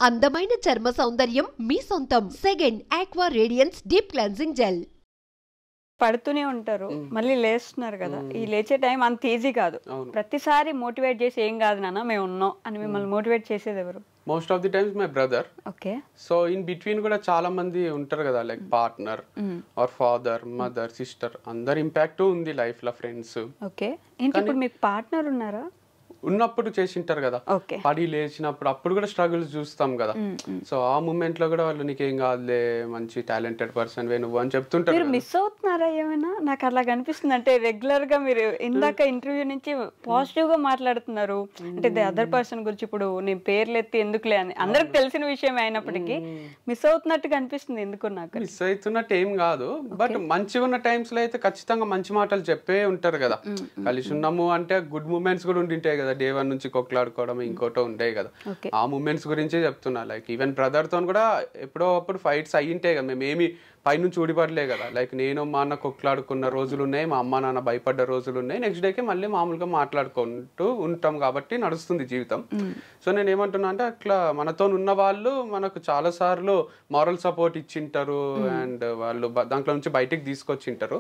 అందమైన చర్మ సౌందర్యం మీ సొంతం. Second aqua radiance deep cleansing gel. పడుతూనే ఉంటారు, మళ్ళీ లేస్తున్నారు కదా. ఈ లేచే టైం అంత ఈజీ కాదు. ప్రతిసారి మోటివేట్ చేసి ఏం కాదు నాన్న మేము ఉన్నాం అని మిమ్మల్ని మోటివేట్ చేసేది ఎవరు? Most of the times my brother. Okay. So in between కూడా చాలా మంది ఉంటారు కదా, like partner or father, mother, sister, అందరు ఇంపాక్ట్ ఉంది లైఫ్ లో, ఫ్రెండ్స్. ఓకే. ఏంటి ఇప్పుడు మీకు పార్ట్నర్ ఉన్నారా? ఉన్నప్పుడు చేసింటారు కదా, పడి లేచినప్పుడు అప్పుడు కూడా స్ట్రగుల్స్ చూస్తాం కదా. సో ఆ మూమెంట్ లో కూడా వాళ్ళు నీకేం కాదులే, మంచి టాలెంటెడ్ పర్సన్ వే నువ్వు అని చెప్తుంటారు. మీరు మిస్ అవుతున్నారా ఏమైనా? నాకు అలా కనిపిస్తుంది. అంటే రెగ్యులర్ గా మీరు ఇందాక ఇంటర్వ్యూ నుంచి పాజిటివ్ గా మాట్లాడుతున్నారు, అంటే ది అదర్ పర్సన్ గురించి. ఇప్పుడు నేను పేర్లు ఎత్తి ఎందుకులే అని అందరికి తెలిసిన విషయం అయినప్పటికీ మిస్ అవుతున్నట్టుగా అనిపిస్తుంది. ఎందుకు నాకు మిస్ అవుతున్నట్టు ఏం కాదు, బట్ మంచిగా ఉన్న టైమ్స్ లో అయితే ఖచ్చితంగా మంచి మాటలు చెప్పే ఉంటారు కదా. కలిసి ఉన్నాము అంటే గుడ్ మూమెంట్స్ కూడా ఉండింటాయి కదా, డే 1 నుంచి కొట్లాడుకోవడం ఇంకోటో ఉంటాయి కదా. ఆ మూమెంట్స్ గురించే చెప్తున్నా. లైక్ ఈవెన్ బ్రదర్ తో కూడా ఎప్పుడో అప్పుడు ఫైట్స్ అయ్యింటాయి కదా, మేము ఏమి పైనుంచి ఊడిపడలే కదా. లైక్ నేను మా అన్న కొట్లాడుకున్న రోజులు ఉన్నాయి, మా అమ్మ నాన్న భయపడ్డ రోజులు ఉన్నాయి. నెక్స్ట్ డేకి మళ్ళీ మామూలుగా మాట్లాడుకుంటూ ఉంటాం కాబట్టి నడుస్తుంది జీవితం. సో నేను ఏమంటున్నా అంటే, అట్లా మనతో ఉన్న వాళ్ళు మనకు చాలా సార్లు మారల్ సపోర్ట్ ఇచ్చింటారు అండ్ వాళ్ళు దాంట్లో నుంచి బయటికి తీసుకొచ్చింటారు.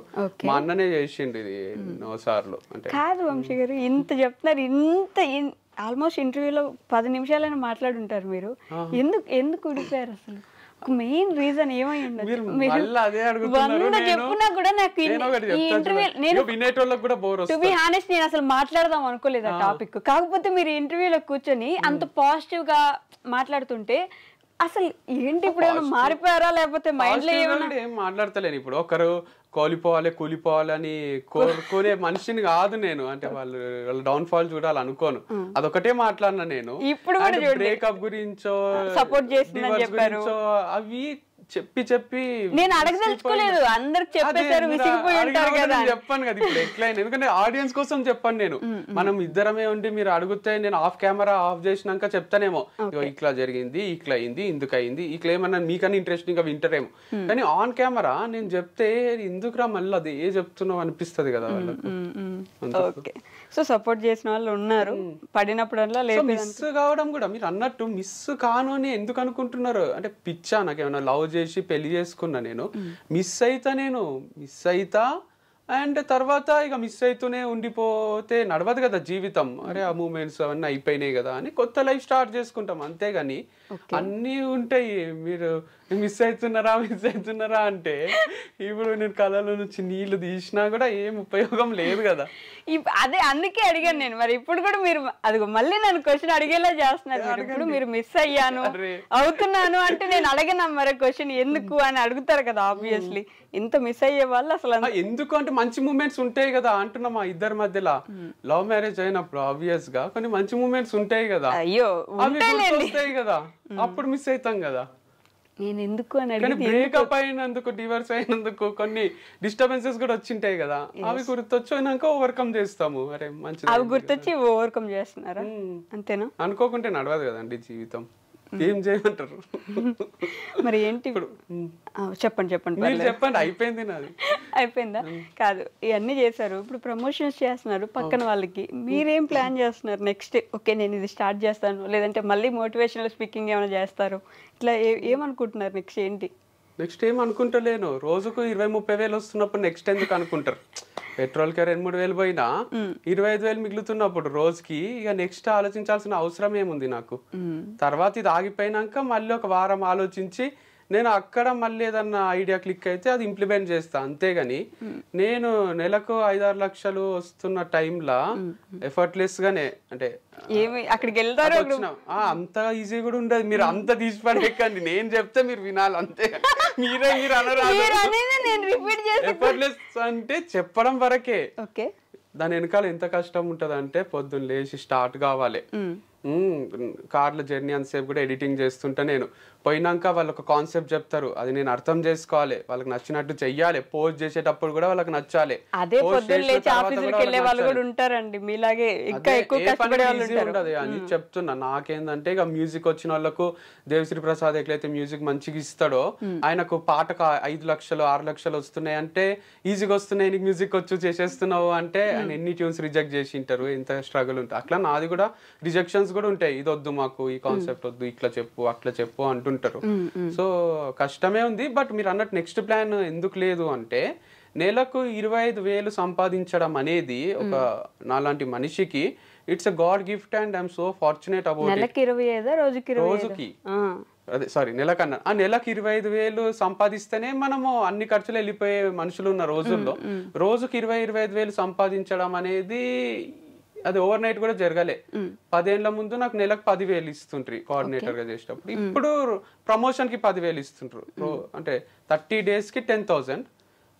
మా అన్ననే చేసిండు ఇది ఎన్నో సార్లు. అంటే కాదు వంశీ గారు, ఇంత చెప్తున్నారు, ఇంత ఆల్మోస్ట్ ఇంటర్వ్యూలో 10 నిమిషాలైనా మాట్లాడుంటారు మీరు. ఎందుకు ఊడిపోయారు అసలు? మెయిన్ రీజన్ ఏమై ఉండదు? చెప్పున్నా కూడా నాకు టు బి హానెస్ట్ నేను అసలు మాట్లాడదాం అనుకోలేదు ఆ టాపిక్. కాకపోతే మీరు ఇంటర్వ్యూలో కూర్చొని అంత పాజిటివ్ గా మాట్లాడుతుంటే అసలు ఏంటి ఇప్పుడు ఏమైనా మారిపోయారా, లేకపోతే మైండ్ లో ఏం మాట్లాడతలేను. ఇప్పుడు ఒకరు కూలిపోవాలి అని కోరుకునే మనిషిని కాదు నేను. అంటే వాళ్ళ డౌన్ ఫాల్ చూడాలనుకోను, అదొకటే మాట్లాడినా నేను. ఇప్పుడు బ్రేకప్ గురించో సపోర్ట్ చేసిందని చెప్పారు, అవి చెప్పి నేను అడగదలుచుకోలేదు, అందరికి చెప్పేశారు, విసిగిపోయి ఉంటారు కదా. చెప్పాను కదా ఇప్పుడు ఎట్లయినా, ఎందుకంటే ఆడియన్స్ కోసం చెప్పాను నేను. మనం ఇద్దరమే ఉండి మీరు అడిగితే నేను కెమెరా ఆఫ్ చేసినాక చెప్తానేమో, ఇట్లా జరిగింది, ఇట్లా అయింది, ఇందుకు అయింది, ఇట్లా ఏమన్నా మీకన్నా ఇంట్రెస్టింగ్ గా వింటారేమో. కానీ ఆన్ కెమెరా నేను చెప్తే ఎందుకురా మళ్ళీ అది ఏ చెప్తున్నావు అనిపిస్తుంది కదా వాళ్ళకు. సో సపోర్ట్ చేసిన వాళ్ళు ఉన్నారు, పడినప్పుడల్లా లేదు. మిస్ కావడం కూడా మీరు అన్నట్టు మిస్ కాను అని ఎందుకు అనుకుంటున్నారు? అంటే పిచ్చా నాకేమన్నా లవ్ చేసి పెళ్లి చేసుకున్నా నేను, మిస్ అయితా అండ్ తర్వాత ఇక మిస్ అవుతూనే ఉండిపోతే నడవదు కదా జీవితం. అరే ఆ మూమెంట్స్ అవన్నీ అయిపోయినాయి కదా అని కొత్త లైఫ్ స్టార్ట్ చేసుకుంటాం, అంతేగాని అన్నీ ఉంటాయి. మీరు మిస్ అవుతున్నారా అంటే ఇప్పుడు నేను కళలో నుంచి నీళ్లు తీసినా కూడా ఏం ఉపయోగం లేదు కదా. అదే అందుకే అడిగాను నేను. మరి ఇప్పుడు కూడా మీరు అది మళ్ళీ నన్ను క్వశ్చన్ అడిగేలా చేస్తున్నారు. ఇప్పుడు మీరు మిస్ అవుతున్నాను అంటే నేను అడగను మరి క్వశ్చన్ ఎందుకు అని అడుగుతారు కదా. ఆబ్వియస్లీ ఇంత మిస్ అయ్యే వాళ్ళు అసలు ఎందుకు అంటే మంచి మూమెంట్స్ ఉంటాయి కదా అంటున్నా. మా ఇద్దరి మధ్యలో లవ్ మ్యారేజ్ అయినప్పుడు ఆబ్వియస్ గా కొన్ని మంచి మూమెంట్స్ ఉంటాయి కదా. అయ్యో వస్తాయి కదా, అప్పుడు మిస్ అవుతాం కదా. నేను ఎందుకు అని బ్రేకప్ అయినందుకు, డివోర్స్ అయినందుకు కొన్ని డిస్టర్బెన్సెస్ కూడా వచ్చింటాయి కదా, అవి గుర్తొచ్చినాక ఓవర్కమ్ చేస్తాము. అరే మంచి అవి గుర్తొచ్చి ఓవర్కమ్ చేస్తున్నారా, అంతేనా? అనుకోకుంటే నడవదు కదండి జీవితం. ఏం చేయమంటారు మరి? ఏంటి ఇప్పుడు చెప్పండి అయిపోయింది నాది. అయిపోయిందా? కాదు, ఇవన్నీ చేశారు, ఇప్పుడు ప్రమోషన్స్ చేస్తున్నారు పక్కన వాళ్ళకి. మీరేం ప్లాన్ చేస్తున్నారు నెక్స్ట్? ఓకే నేను ఇది స్టార్ట్ చేస్తాను, లేదంటే మళ్ళీ మోటివేషనల్ స్పీకింగ్ ఏమైనా చేస్తారు, ఇట్లా ఏమనుకుంటున్నారు నెక్స్ట్? ఏంటి నెక్స్ట్ ఏం అనుకుంటలేను. రోజుకు 20-30 వేలు వస్తున్నప్పుడు నెక్స్ట్ ఎందుకు అనుకుంటారు? పెట్రోల్ కి 2-3 వేలు పోయినా 25 వేలు మిగులుతున్నప్పుడు రోజుకి ఇక నెక్స్ట్ ఆలోచించాల్సిన అవసరం ఏముంది నాకు? తర్వాత ఇది ఆగిపోయినాక మళ్ళీ ఒక వారం ఆలోచించి నేను అక్కడ మళ్ళీ ఏదన్నా ఐడియా క్లిక్ అయితే అది ఇంప్లిమెంట్ చేస్తా, అంతేగాని నేను నెలకు 5-6 లక్షలు వస్తున్న టైంలా ఎఫర్ట్లెస్ గానే అంటే అక్కడికి వెళ్తారు అంత ఈజీ కూడా ఉండదు. మీరు అంత తీసిపడేకండి, నేను చెప్తే మీరు వినాలి అంతే. మీరు అనరాదు. ఎఫర్ట్లెస్ అంటే చెప్పడం వరకే, దాని వెనకాల ఎంత కష్టం ఉంటది అంటే పొద్దున్న లేచి స్టార్ట్ కావాలి. కార్ల జర్నీ అంతసేపు కూడా ఎడిటింగ్ చేస్తుంటే నేను పోయినాక వాళ్ళు ఒక కాన్సెప్ట్ చెప్తారు, అది నేను అర్థం చేసుకోవాలి, వాళ్ళకి నచ్చినట్టు చెయ్యాలి. పోస్ట్ చేసేటప్పుడు కూడా వాళ్ళకి నచ్చాలి. అదే అని చెప్తున్నా. నాకేందంటే ఇక మ్యూజిక్ వచ్చిన వాళ్ళకు దేవశ్రీ ప్రసాద్ ఎట్లయితే మ్యూజిక్ మంచిగా ఇస్తాడో, ఆయనకు పాటకు 5 లక్షలు 6 లక్షలు వస్తున్నాయి అంటే ఈజీగా వస్తున్నాయి, నీకు మ్యూజిక్ వచ్చి చేసేస్తున్నావు అంటే ఆయన ఎన్ని ట్యూన్స్ రిజెక్ట్ చేసి ఉంటారు, ఎంత స్ట్రగుల్ ఉంటుంది. అట్లా నాది కూడా రిజెక్షన్స్ రిజెక్షన్స్ కూడా ఉంటాయి, ఇది వద్దు మాకు, ఈ కాన్సెప్ట్ వద్దు, ఇట్లా చెప్పు అట్లా చెప్పు అంటుంటారు. సో కష్టమే ఉంది. బట్ మీరు అన్నట్టు నెక్స్ట్ ప్లాన్ ఎందుకు లేదు అంటే, నెలకు 25,000 సంపాదించడం అనేది ఒక నాలాంటి మనిషికి it's a God gift and I'm so fortunate about. నెలకి 25 రోజుకి అదే సారీ నెలకన్నా ఆ నెలకు 25,000 సంపాదిస్తేనే మనము అన్ని ఖర్చులు వెళ్ళిపోయే మనుషులు ఉన్న రోజుల్లో రోజుకి 25,000 సంపాదించడం అనేది అది ఓవర్ నైట్ కూడా జరగలే. 10 ఏళ్ల ముందు నాకు నెలకు 10,000 ఇస్తుండ్రి కోఆర్డినేటర్ గా చేసేటప్పుడు. ఇప్పుడు ప్రమోషన్ కి 10,000 ఇస్తుండ్రు. అంటే 30 days కి 10,000,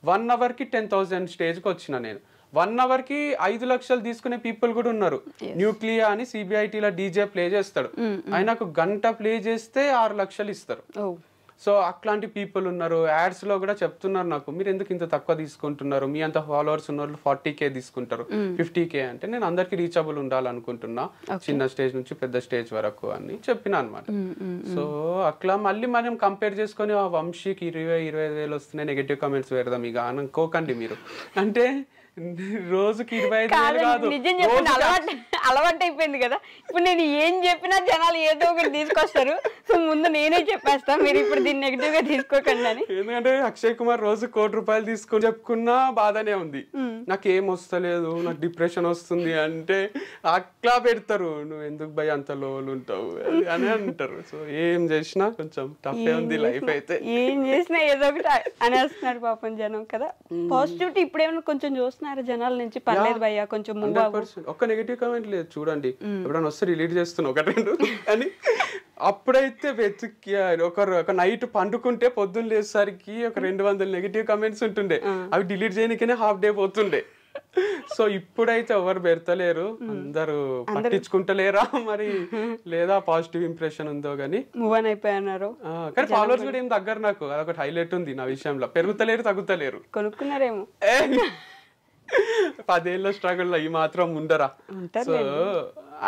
1 hour కి 10,000 స్టేజ్ కి వచ్చిన నేను. 1 hour కి 5 లక్షలు తీసుకునే పీపుల్ కూడా ఉన్నారు. న్యూక్లియా అని సిబిఐటీలో డీజే ప్లే చేస్తాడు, ఆయనకు గంట ప్లే చేస్తే 6 లక్షలు ఇస్తారు. సో అట్లాంటి పీపుల్ ఉన్నారు. యాడ్స్ లో కూడా చెప్తున్నారు నాకు, మీరు ఎందుకు ఇంత తక్కువ తీసుకుంటున్నారు, మీ అంత ఫాలోవర్స్ ఉన్న వాళ్ళు 40K తీసుకుంటారు, 50K అంటే నేను అందరికి రీచబుల్ ఉండాలనుకుంటున్నా, చిన్న స్టేజ్ నుంచి పెద్ద స్టేజ్ వరకు అని చెప్పిన అనమాట. సో అట్లా మళ్ళీ మనం కంపేర్ చేసుకొని ఆ వంశీకి 20,000 వస్తున్నాయి నెగటివ్ కామెంట్స్ పెడదాం ఇక అనుకోకండి మీరు. అంటే రోజుకి 25,000 కాదు, నిజం చెప్పండి, అలవాటు అయిపోయింది కదా. ఇప్పుడు నేను ఏం చెప్పినా జనాలు ఏదో ఒకటి తీసుకొస్తారు. సో ముందు నేనే చెప్పేస్తా, మీరు ఇప్పుడు దీన్ని నెగిటివ్ గా తీసుకోకండి అని. ఎందుకంటే అక్షయ్ కుమార్ రోజు ₹1,00,00,000 తీసుకొని చెప్పుకున్నా బాధనే ఉంది, నాకేం వస్తలేదు, నాకు డిప్రెషన్ వస్తుంది అంటే అట్లా పెడతారు, నువ్వు ఎందుకు భయ అంత లోలు ఉంటావు అని అంటారు. సో ఏం చేసినా కొంచెం టఫే ఉంది లైఫ్ అయితే, ఏం చేసినా ఏదో ఒకటి అనేస్తున్నాడు పాపం జనం కదా. పాజిటివిటీ ఇప్పుడు ఏమైనా కొంచెం చూస్తున్నారా జనాల నుంచి, పర్లేదు భయ్యా కొంచెం మూవ్ అవ్వు. ఒక్క నెగిటివ్ కామెంట్ లేదు చూడండి, ఎప్పుడైనా వస్తే రిలీట్ చేస్తున్నా 1-2 అని. అప్పుడైతే వెతికి ఒక నైట్ పండుకుంటే పొద్దున్న లేసరికి ఒక 200 నెగిటివ్ కామెంట్స్ ఉంటుండే, అవి డిలీట్ చేయడానికనే హాఫ్ డే పోతుండే. సో ఇప్పుడైతే ఎవరు పెడతలేరు, అందరూ పట్టించుకుంటలేరా మరి, లేదా పాజిటివ్ ఇంప్రెషన్ ఉందో గానీ మూవ్ అని అయిపోయినారు. కానీ ఫాలోవర్స్ కూడా ఏం దగ్గర, నాకు అదొకటి హైలైట్ ఉంది నా విషయంలో, పెరుగుతలేరు తగ్గుతలేరు. కొనుక్కున్నారేమో 10 ఏళ్ళ స్ట్రగుల్ ఈ మాత్రం ఉండరా. సో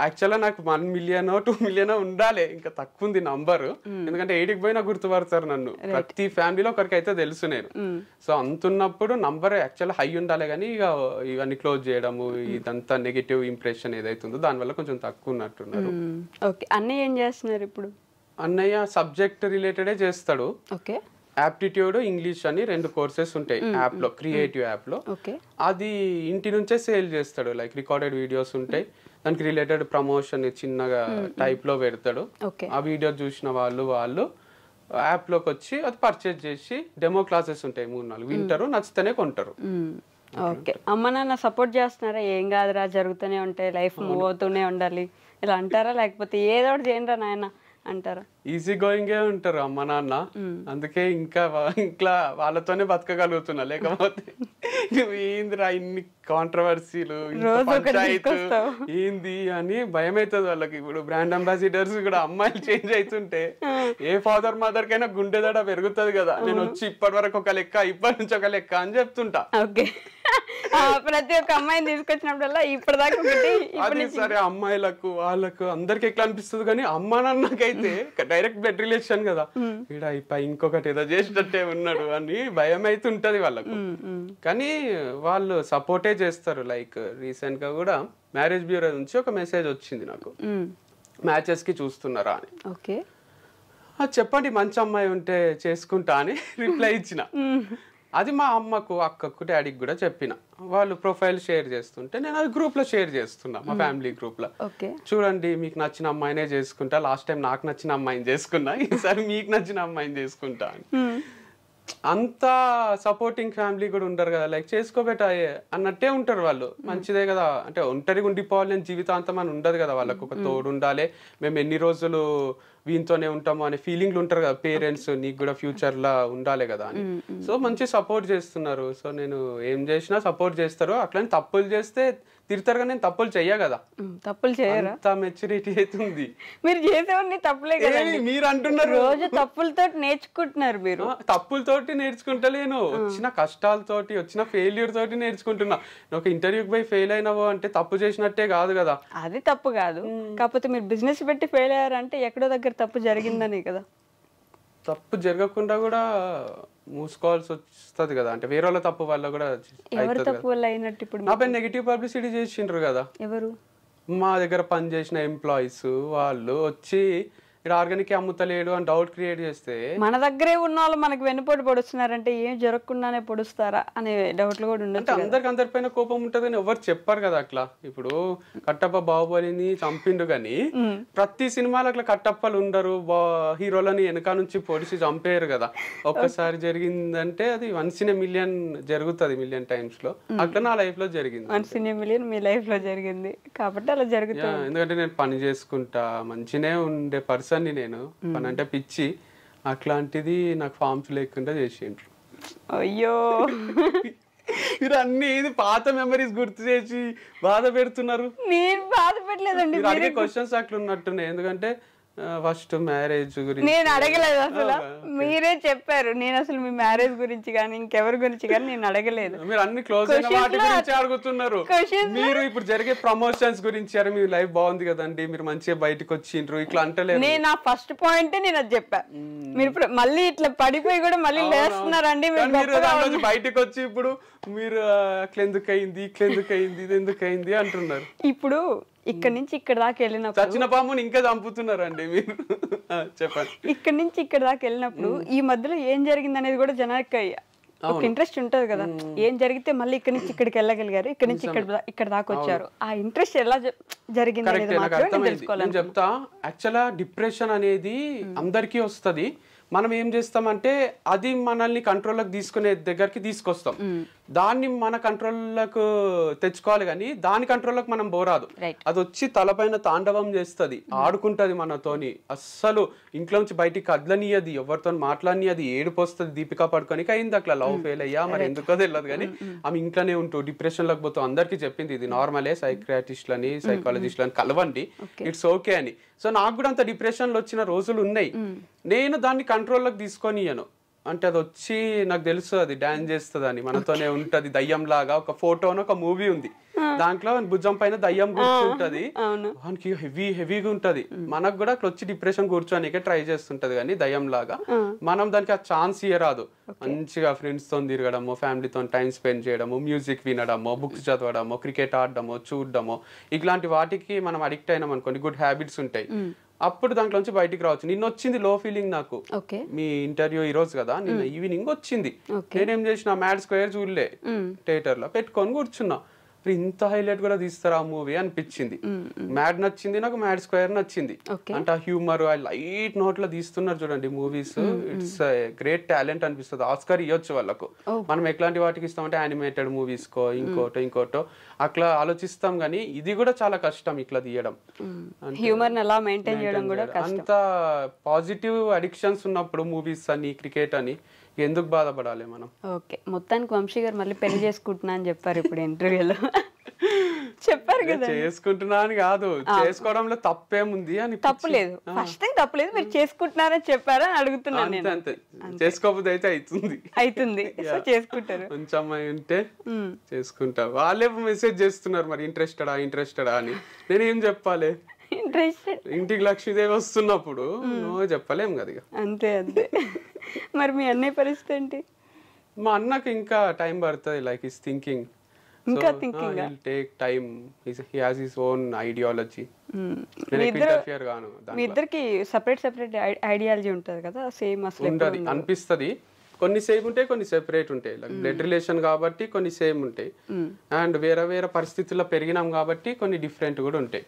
యాక్చువల్గా నాకు 1 million 2 million ఉండాలి, ఇంకా తక్కువ ఉంది నంబర్. ఎందుకంటే 8కి పోయినా గుర్తుపడతారు నన్ను, ప్రతి ఫ్యామిలీలో ఒకరికి అయితే తెలుసు నేను. సో అంతున్నప్పుడు నంబర్ యాక్చువల్ హై ఉండాలి, కానీ ఇక ఇవన్నీ క్లోజ్ చేయడము, ఇదంతా నెగిటివ్ ఇంప్రెషన్ ఏదైతుందో దానివల్ల కొంచెం తక్కువ ఉన్నట్టున్నారు. ఓకే, అన్నయ్య ఏం చేస్తున్నారు ఇప్పుడు? అన్నయ్య సబ్జెక్ట్ రిలేటెడే చేస్తాడు. ఓకే, యాప్టిట్యూడ్ ఇంగ్లీష్ అని 2 కోర్సెస్ ఉంటాయి యాప్ లో, క్రియేటివ్ యాప్ లో. అది ఇంటి నుంచే సేల్ చేస్తాడు, లైక్ రికార్డెడ్ వీడియోస్ ఉంటాయి, దానికి రిలేటెడ్ ప్రమోషన్ చిన్నగా టైప్ లో పెడతాడు. ఆ వీడియో చూసిన వాళ్ళు యాప్ లోకి వచ్చి అది పర్చేజ్ చేసి డెమో క్లాసెస్ ఉంటాయి 3-4 వింటారు, నచ్చితేనే కొంటారు. ఓకే, అమ్మ నాన్న సపోర్ట్ చేస్తున్నారా? ఏం కాదురా, జరుగుతూనే ఉంటాయి, లైఫ్ మూవ్ అవుతూనే ఉండాలి ఇలా అంటారా, లేకపోతే ఏదో ఒకటి చేయండి రా నాయన అంటారా? ఈజీ గోయింగే ఉంటారు అమ్మ నాన్న, అందుకే ఇంకా వాళ్ళతోనే బతకగలుగుతున్నా. లేకపోతే నువ్వు ఏందిరా ఇన్ని కాంట్రవర్సీలు, పంచాయతీ ఏంది అని భయం అవుతుంది వాళ్ళకి. ఇప్పుడు బ్రాండ్ అంబాసిడర్స్ కూడా అమ్మాయిలు చేంజ్ అవుతుంటే ఏ ఫాదర్ మదర్ కైనా గుండెదడ పెరుగుతుంది కదా. నేను వచ్చి ఇప్పటి వరకు ఒక లెక్క, ఇప్పటి నుంచి ఒక లెక్క అని చెప్తుంటా. ఓకే, ప్రతి ఒక్క అమ్మాయిని తీసుకొచ్చినప్పుడల్లా ఇప్పటిదాకా అది సరే, అమ్మాయిలకు వాళ్ళకు అందరికి ఎట్లా అనిపిస్తుంది, కానీ అమ్మ నాన్నకైతే డైరెక్ట్ బ్లడ్ రిలేషన్ కదా, ఇక్కడ ఇంకొకటి ఏదో చేసినట్టే ఉన్నాడు అని భయం అయితే ఉంటది వాళ్ళకు. కానీ వాళ్ళు సపోర్టే చేస్తారు. లైక్ రీసెంట్ గా కూడా మ్యారేజ్ బ్యూరో నుంచి ఒక మెసేజ్ వచ్చింది నాకు, మ్యాచెస్ కి చూస్తున్నారా అని. ఓకే, చెప్పండి మంచి అమ్మాయి ఉంటే చేసుకుంటా అని రిప్లై ఇచ్చిన. అది మా అమ్మకు, అక్కకు, డాడీకి కూడా చెప్పిన. వాళ్ళు ప్రొఫైల్ షేర్ చేస్తుంటే నేను అది గ్రూప్ లో షేర్ చేస్తున్నా, మా ఫ్యామిలీ గ్రూప్ లో. చూడండి మీకు నచ్చిన అమ్మాయినే చేసుకుంటా, లాస్ట్ టైం నాకు నచ్చిన అమ్మాయిని చేసుకున్నా, ఈసారి మీకు నచ్చిన అమ్మాయిని చేసుకుంటా అని. అంత సపోర్టింగ్ ఫ్యామిలీ కూడా ఉంటారు కదా, లైక్ చేసుకోబెట్ట అన్నట్టే ఉంటారు వాళ్ళు. మంచిదే కదా, అంటే ఒంటరిగా ఉండిపోవాలి నేను జీవితాంతం అని ఉండదు కదా, వాళ్ళకు ఒక తోడు ఉండాలి, మేము ఎన్ని రోజులు వీనితోనే ఉంటాము అనే ఫీలింగ్లు ఉంటారు కదా పేరెంట్స్, నీకు కూడా ఫ్యూచర్ లా ఉండాలి కదా అని. సో మంచి సపోర్ట్ చేస్తున్నారు. సో నేను ఏం చేసినా సపోర్ట్ చేస్తారు. అట్లని తప్పులు చేస్తే తిడతారు, కానీ నేను తప్పులు చెయ్య కదా. తప్పులు చేయరా? అంత మెచ్యూరిటీ అవుతుంది. మీరు చేసేవన్నీ తప్పులే కదా, మీరు అంటున్నారు. రోజు తప్పులతో నేర్చుకుంటున్నారు మీరు. తప్పులతోటి నేర్చుకుంటలేను, వచ్చిన కష్టాలతోటి, వచ్చిన ఫెయిల్యూర్ తోటి నేర్చుకుంటున్నా. ఒక ఇంటర్వ్యూకి పోయి ఫెయిల్ అయినావో అంటే తప్పు చేసినట్టే కాదు కదా. అది తప్పు కాదు, కాకపోతే మీరు బిజినెస్ పెట్టి ఫెయిల్ అయ్యారంటే ఎక్కడో దగ్గర తప్పు జరిగిందని కదా. తప్పు జరగకుండా కూడా మూసుకోవాల్సి వస్తుంది కదా, అంటే వేరే వాళ్ళ తప్పు వల్ల కూడా. ఎవరు తప్పు వల్ల అయినట్టు? ఇప్పుడు నాపై నెగిటివ్ పబ్లిసిటీ చేసిండ్రు కదా. ఎవరు? మా దగ్గర పనిచేసిన ఎంప్లాయీస్ వాళ్ళు వచ్చి ఇక్కడ ఆర్గానిక్ అమ్ముతలేడు అని డౌట్ క్రియేట్ చేస్తే మన దగ్గరే ఉన్న వాళ్ళు మనకు వెన్నుపోటు పొడుస్తున్నారంటే ఏం జరగకుండానే పొడుస్తారా అనే డౌట్లు కూడా ఉండదు. అంటే అందరిపైన కోపం ఉంటది అని ఎవరు చెప్పారు కదా అట్లా. ఇప్పుడు కట్టప్ప బాహుబలిని చంపిండు కానీ ప్రతి సినిమాలో అట్లా కట్టప్పలు ఉండరు, హీరోలని వెనక నుంచి పొడిచి చంపేయరు కదా. ఒక్కసారి జరిగిందంటే అది 1 in a million జరుగుతుంది, million times లో. అట్లా నా లైఫ్ లో జరిగింది. 1 in a million me life లో జరిగింది కాబట్టి అలా జరుగుతుంది. ఎందుకంటే నేను పని చేసుకుంటా, మంచినే ఉండే పర్సన్ ని నేను, పని అంటే పిచ్చి, అట్లాంటిది నాకు ఫార్మ్స్ లేకుండా చేసిండ్రు. అయ్యో మీరు అన్ని ఇది పాత మెమరీస్ గుర్తు చేసి బాధ పెడుతున్నారు. నేను బాధ పెట్టలేదండి, మీరు అడిగే క్వశ్చన్స్ అట్లా ఉన్నట్టున్నాయి. ఎందుకంటే ఫస్ట్ మ్యారేజ్ గురించి నేను అడగలేదు అసలు, మీరే చెప్పారు. నేను అసలు మీ మ్యారేజ్ గురించి కానీ ఇంకెవరి గురించి కానీ నేను అడగలేదు. మీరు అన్ని క్లోజ్ అయిన వాటి గురించి అడుగుతున్నారు. మీరు ఇప్పుడు జరిగే ప్రమోషన్స్ గురించి, అరే మీ లైఫ్ బాగుంది కదండి, మీరు మంచిగా బయటకు వచ్చిండ్రు, ఇట్లా అంటలేదు. నేను ఆ ఫస్ట్ పాయింట్ నేను అది చెప్పా. మీరు మళ్ళీ ఇట్లా పడిపోయి కూడా మళ్ళీ లేస్తున్నారండి. మీరు బయటకు వచ్చి ఇప్పుడు మీరు అట్లా ఎందుకు అయింది, ఇట్లా ఎందుకు అయింది, ఇది ఎందుకు అయింది అంటున్నారు. ఇప్పుడు ఇక్కడ నుంచి ఇక్కడ దాకా వెళ్ళినప్పుడు చచ్చిన పాముని ఇంకా చంపుతున్నారండి మీరు. చెప్పండి. ఇక్కడ నుంచి ఇక్కడ దాకా వెళ్ళినప్పుడు ఈ మధ్యలో ఏం జరిగింది అనేది కూడా జనానికి ఒక ఇంట్రెస్ట్ ఉంటది కదా. ఏం జరిగితే మళ్ళీ ఇక్కడ నుంచి ఇక్కడికి వెళ్ళగలిగారు, ఇక్కడ నుంచి ఇక్కడ దాకా వచ్చారు, ఆ ఇంట్రెస్ట్ ఎలా జరిగింది అనేది మాత్రం తెలుసుకోవాలి. నేను చెప్తా. యాక్చువల్గా డిప్రెషన్ అనేది అందరికీ వస్తుంది. మనం ఏం చేస్తామంటే అది మనల్ని కంట్రోల్లోకి తీసుకునే దగ్గరికి తీసుకొస్తాం. దాన్ని మన కంట్రోల్లోకి తెచ్చుకోవాలి, కానీ దాని కంట్రోల్లోకి మనం పోరాదు. అది వచ్చి తలపైన తాండవం చేస్తుంది, ఆడుకుంటది మనతోని. అస్సలు ఇంట్లో నుంచి బయటికి కదలనియది, ఎవరితో మాట్లాడనియది, ఏడుపు వస్తుంది. దీపికా పడుకోనికి అయింది అట్లా, లవ్ ఫెయిల్ అయ్యా మరి ఎందుకో తెలియదు కానీ ఆమె ఇంట్లోనే ఉంటూ డిప్రెషన్ లోకి పోతూ అందరికీ చెప్పింది ఇది నార్మలే, సైక్రియాటిస్ట్లని సైకాలజిస్ట్లని కలవండి, ఇట్స్ ఓకే అని. సో నాకు కూడా అంత డిప్రెషన్లో వచ్చిన రోజులు ఉన్నాయి. నేను దాన్ని కంట్రోల్లోకి తీసుకొనియను. అంటే అది వచ్చి నాకు తెలుసు అది డాన్స్ చేస్తుంది అని, మనతోనే ఉంటది దయ్యం లాగా. ఒక ఫోటోను ఒక మూవీ ఉంది, దాంట్లో భుజం పైన దయ్యం కూర్చుంటది, వానికి హెవీగా ఉంటది. మనకు కూడా అట్లా వచ్చి డిప్రెషన్ కూర్చోనికే ట్రై చేస్తుంటది, కానీ దయ్యం లాగా. మనం దానికి ఆ ఛాన్స్ ఇయ్యరాదు. మంచిగా ఫ్రెండ్స్ తో తిరగడము, ఫ్యామిలీతో టైం స్పెండ్ చేయడము, మ్యూజిక్ వినడము, బుక్స్ చదవడము, క్రికెట్ ఆడడము, చూడడము, ఇట్లాంటి వాటికి మనం అడిక్ట్ అయినాం అనుకోండి, గుడ్ హ్యాబిట్స్ ఉంటాయి. అప్పుడు దాంట్లోంచి బయటికి రావచ్చు. నిన్న వచ్చింది లో ఫీలింగ్ నాకు. మీ ఇంటర్వ్యూ ఈ రోజు కదా, నిన్న ఈవినింగ్ వచ్చింది. నేనేం చేసిన, మ్యాడ్ స్క్వేర్ చూడలే, థియేటర్ లో పెట్టుకొని కూర్చున్నా. ఇంత హైలైట్ కూడా తీస్తారా ఆ మూవీ అనిపించింది. మ్యాడ్ నచ్చింది నాకు, మ్యాడ్ స్క్వేర్ నచ్చింది. అంటే ఆ హ్యూమర్, ఆ లైట్ నోట్ లో తీస్తున్నారు చూడండి మూవీస్. ఇట్స్ గ్రేట్ టాలెంట్ అనిపిస్తుంది. ఆస్కార్ ఇవ్వచ్చు వాళ్ళకు. మనం ఎట్లాంటి వాటికి ఇస్తామంటే యానిమేటెడ్ మూవీస్ కో ఇంకోటో అట్లా ఆలోచిస్తాం, కానీ ఇది కూడా చాలా కష్టం ఇట్లా తీయడం. హ్యూమర్ ఎలా మెయింటైన్ చేయడం కూడా అంత పాజిటివ్ అడిక్షన్స్ ఉన్నప్పుడు మూవీస్ అని, క్రికెట్ అని ఎందుకు బాధపడాలి మనం. ఓకే, మొత్తానికి వంశీ గారు మళ్ళీ పెళ్లి చేసుకుంటున్నా అని చెప్పారు ఇప్పుడు ఇంటర్వ్యూలో. చెప్పారు కదా, చేసుకుంటున్నా అని కాదు, చేసుకోవడంలో తప్పేముంది అని. తప్పులేదు, ఫస్ట్ టైం తప్పులేదు, మీరు చేసుకుంటున్నారని చెప్పారని అడుగుతున్నాను. అంతే, చేసుకోకపోతే అయితే అవుతుంది, చేసుకుంటారు. మంచి అమ్మాయి ఉంటే చేసుకుంటారు. వాళ్ళే మెసేజ్ చేస్తున్నారు మరి ఇంట్రెస్టెడా అని. నేనేం చెప్పాలి, ఇంటికి లక్ష్మీదేవి వస్తున్నప్పుడు నువ్వు చెప్పలేం కదా. అంతే. మరి మీ అన్నయ్య పరిస్థితి ఏంటి? మా అన్నకి ఇంకా టైం పడుతుంది. లైక్ ఈస్ థింకింగ్, ఇంకా thinking, take time, he has his own ideology. మీ ఇద్దరికి సెపరేట్ ఐడియాలజీ ఉంటది కదా, సేమ్ అసలు ఉంటది అనిపిస్తుంది. కొన్ని సేమ్ ఉంటాయి, కొన్ని సెపరేట్ ఉంటాయి. లైక్ బ్లడ్ రిలేషన్ కాబట్టి కొన్ని సేమ్ ఉంటాయి, అండ్ వేరే పరిస్థితుల్లో పెరిగినాం కాబట్టి కొన్ని డిఫరెంట్ కూడా ఉంటాయి.